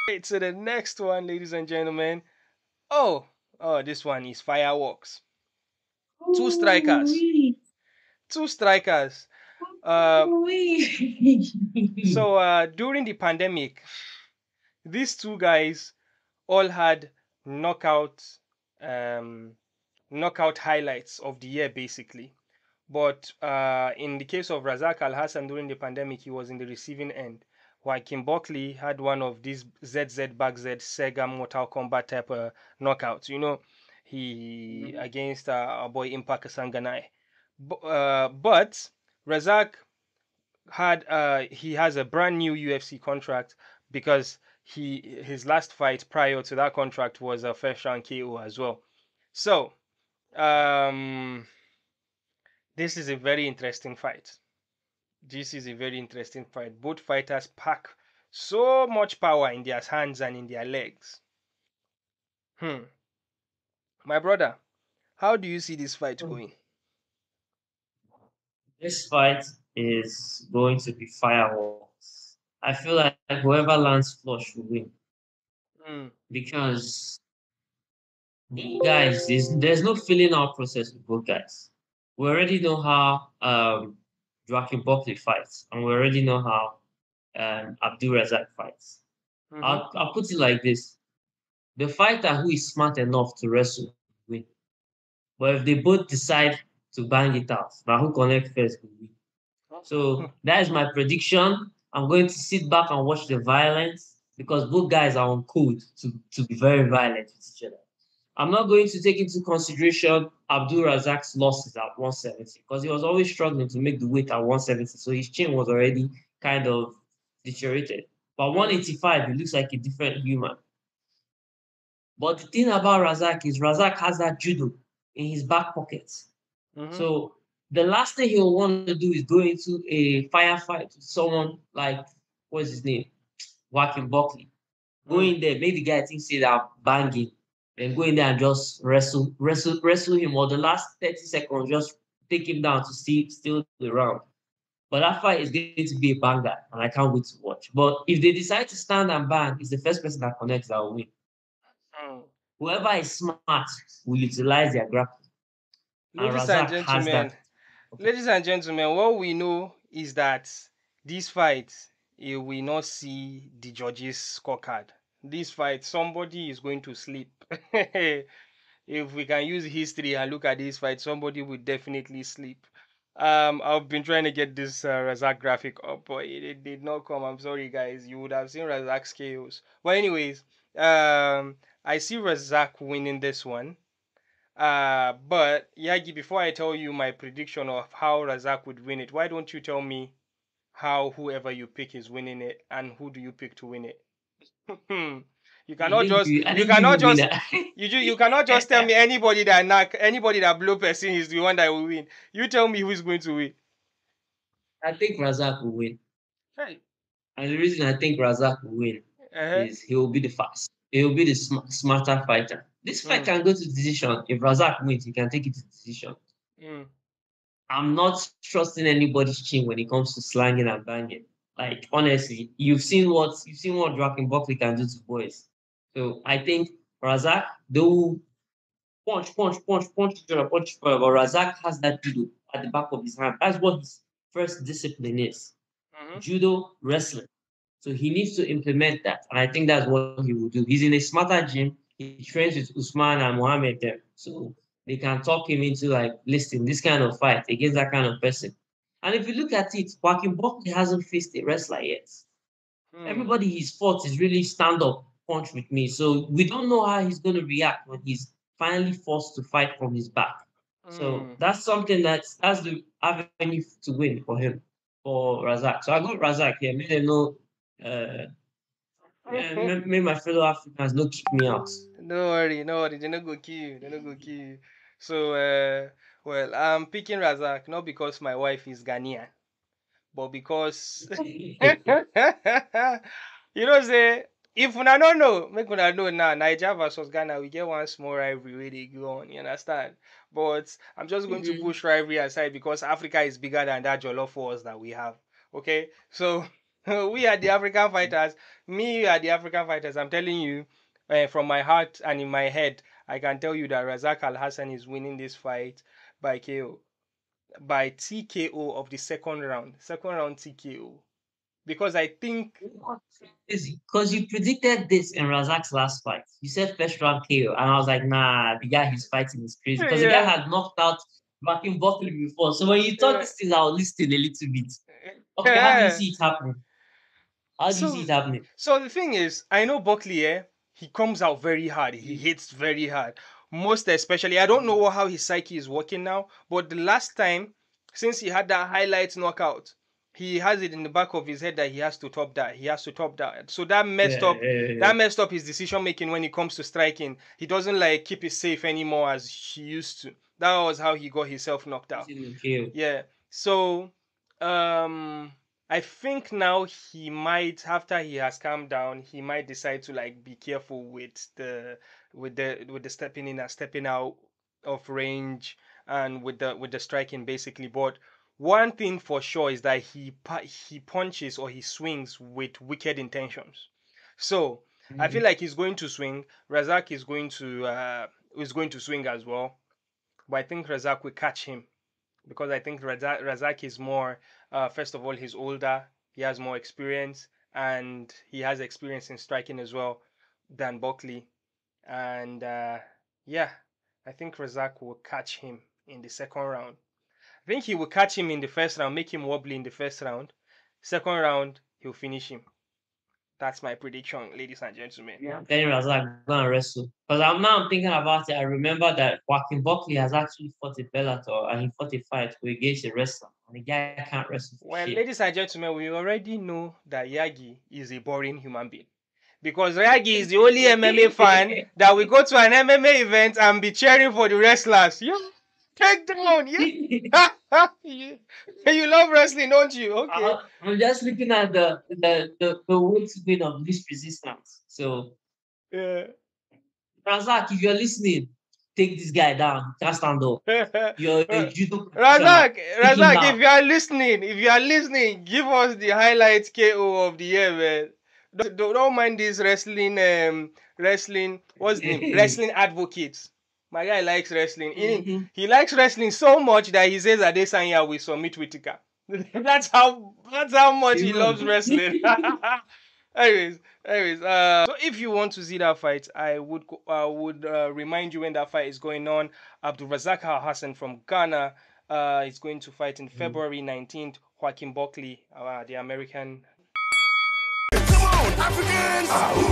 Right, so the next one, ladies and gentlemen. Oh, this one is fireworks. Two strikers. Ooh-wee. Two strikers. Uh, Ooh-wee. so during the pandemic, these two guys all had knockout um, knockout highlights of the year, basically. But in the case of Razak Alhassan during the pandemic, he was in the receiving end. Joaquin Buckley had one of these ZZ back Z Sega Mortal Kombat type knockouts. He against our boy Impact Sanganai. But Razak he has a brand new UFC contract because his last fight prior to that contract was a first round KO as well. So um, this is a very interesting fight. This is a very interesting fight. Both fighters pack so much power in their hands and in their legs. Hmm. My brother, how do you see this fight going? This fight is going to be fireworks. I feel like whoever lands flush will win Hmm. because guys, there's no filling out process with both guys. We already know how Joaquin Buckley fights, and we already know how Abdulrazak fights. Mm-hmm. I'll put it like this: the fighter who is smart enough to wrestle win. But if they both decide to bang it out, now who connect first will win. So that is my prediction. I'm going to sit back and watch the violence because both guys are on code to be very violent with each other. I'm not going to take into consideration Abdul Razak's losses at 170 because he was always struggling to make the weight at 170. So his chin was already kind of deteriorated. But Mm-hmm. 185, he looks like a different human. But the thing about Razak is Razak has that judo in his back pocket. Mm-hmm. So the last thing he'll want to do is go into a firefight with someone like, what's his name? Joaquin Buckley. Go Mm. in there, make the guy think say that banging, then go in there and just wrestle him, or the last 30 seconds, just take him down to steal the round. But that fight is going to be a banger, and I can't wait to watch. But if they decide to stand and bang, it's the first person that connects that will win. Mm. Whoever is smart will utilize their grappling, and Ladies and Razak has gentlemen, that. ladies and gentlemen, what we know is that this fight, you will not see the judges' scorecard. This fight, somebody is going to sleep. If we can use history and look at this fight, somebody will definitely sleep. I've been trying to get this Razak graphic up, but it did not come. I'm sorry, guys. You would have seen Razak's chaos. But anyways, I see Razak winning this one. But Yagi, before I tell you my prediction of how Razak would win it, why don't you tell me how whoever you pick is winning it and who do you pick to win it? You cannot just I you didn't give cannot you just winner. you cannot just tell me anybody that blow person is the one that will win. You tell me who is going to win. I think Razak will win. Hey. And the reason I think Razak will win Uh-huh. is he will be the fast. He will be the smarter fighter. This fight Mm, can go to decision. If Razak wins, he can take it to decision. mm, I'm not trusting anybody's chin when it comes to slanging and banging. Like honestly, you've seen what Joaquin Buckley can do to boys. So I think Razak, they will punch each other, punch each other. But Razak has that judo at the back of his hand. That's what his first discipline is. mm-hmm. Judo, wrestling. So he needs to implement that. And I think that's what he will do. He's in a smarter gym. He trains with Usman and Mohammed there. So they can talk him into like, listen, this kind of fight against that kind of person. And if you look at it, Joaquin Buckley hasn't faced a wrestler yet. Mm, Everybody he's fought is really stand up punch with me. So we don't know how he's going to react when he's finally forced to fight from his back. So mm. that's something that's the avenue to win for him, for Razak. So I got Razak here. May they know, yeah, may my fellow Africans not kick me out. No worry, no worry. They're not gonna kill you. They're not gonna kill you. So, well, I'm picking Razak not because my wife is Ghanaian, but because say if una no know, make una know now. Niger versus Ghana, we get one small rivalry where they go on. You understand? But I'm just going to push rivalry aside because Africa is bigger than that jollof wars that we have. Okay, so We are the African fighters. Me are the African fighters. I'm telling you, from my heart and in my head, I can tell you that Razak Alhassan is winning this fight by KO, by TKO of the second round TKO. Because I think, Because you predicted this in Razak's last fight. You said first round KO, and I was like, nah, the guy he's fighting is crazy. Because the guy yeah, had knocked out Joaquin Buckley before. So when you thought uh, this thing, I was listening a little bit. Okay, how do you yeah. see it happening? How do you see So, it happening? so the thing is, I know Buckley. He comes out very hard. He hits very hard. Most especially, I don't know how his psyche is working now. But the last time, since he had that highlight knockout, he has it in the back of his head that he has to top that. He has to top that. So that messed Yeah, up. yeah, yeah. That messed up his decision making when it comes to striking. He doesn't like keep it safe anymore as he used to. That was how he got himself knocked out. KO. Yeah. So, um, I think now he might, after he has calmed down, he might decide to like be careful with the stepping in and stepping out of range and with the striking basically. But one thing for sure is that he punches or he swings with wicked intentions. So I feel Mhm. like he's going to swing. Razak is going to swing as well, but I think Razak will catch him because I think Razak is more, first of all, he's older, he has more experience, and he has experience in striking as well than Buckley. And yeah, I think Razak will catch him in the second round. I think he will catch him in the first round, make him wobbly in the first round. Second round, he'll finish him. That's my prediction, ladies and gentlemen. Yeah, I'm telling Razak gonna wrestle. Because I'm thinking about it. I remember that Joaquin Buckley has actually fought a Bellator and he fought a fight against a wrestler. And the guy can't wrestle for Well, shit. ladies and gentlemen, we already know that Yagi is a boring human being. Because Yagi is the only MMA fan that will go to an MMA event and be cheering for the wrestlers. You take down, yeah. You love wrestling, don't you? Okay. I'm just looking at the weight win of least resistance. So Yeah. Razak, if you're listening, take this guy down. Can't stand up. You're a judo practitioner. Take him Razak, down. if you are listening, give us the highlight KO of the year, man. Don't mind this wrestling. What's the name? Wrestling advocates. My guy likes wrestling. Mhm. He likes wrestling so much that he says Adesanya will submit Whitaker. That's how much he loves Even. wrestling. anyways, so if you want to see that fight, I would remind you when that fight is going on. Abdulrazak Alhassan from Ghana is going to fight in February 19th. Joaquin Buckley, the American. Come on, Africans!